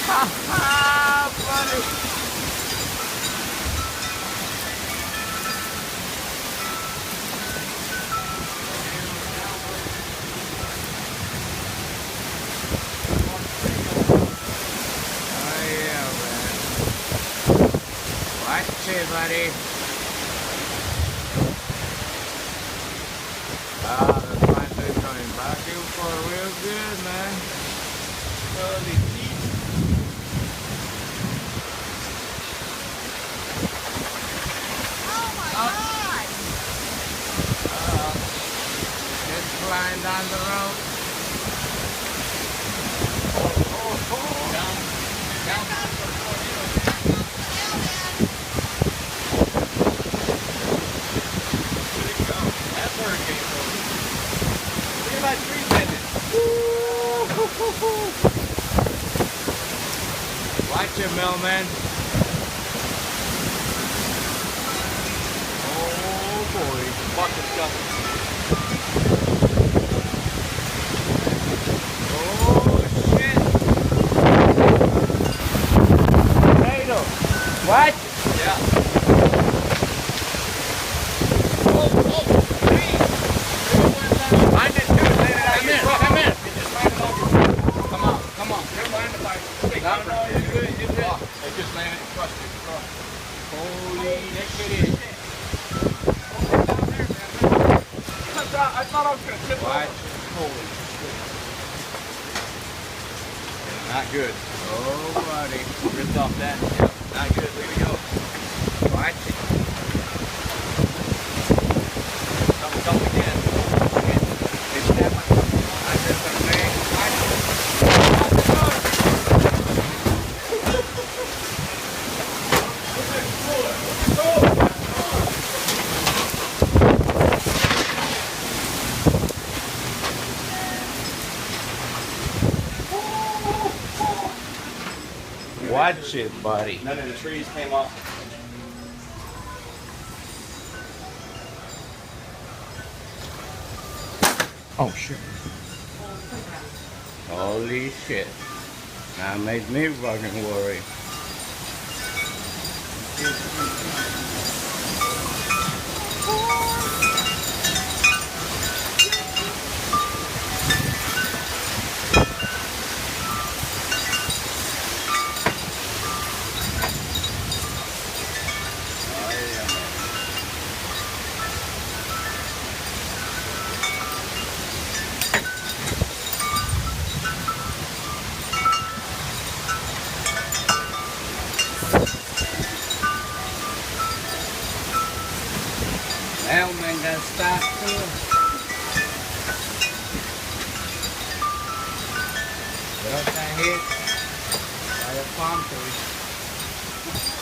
Buddy. Oh yeah, man. Watch it, buddy. Ah, the find is coming back in for real good, man. Holy shit. Oh my God! Just flying down the road. That's where it came from. Look at my tree bending. Watch it, Melman. Oh boy. Fuck this stuff. Oh shit. Tornado. What? Yeah. Find it too. Lay it out Come your in, truck. come in. Just find it over. Come on, come on. You're fine if I stick No, it. no, you're good, you're good. They just landed and crushed it. Holy shit. I thought I was going to tip Watch. over. Holy shit. Not good. Oh, buddy. Ripped off that. Yep. Not good. Look at it go. Watch it. Dump again. They stabbed my I just a man. Watch it. Watch it, buddy. None of the trees came off. Oh, shit. Holy shit. Now it makes me fucking worry. Well, man, got stop too. But I got hit by a palm tree.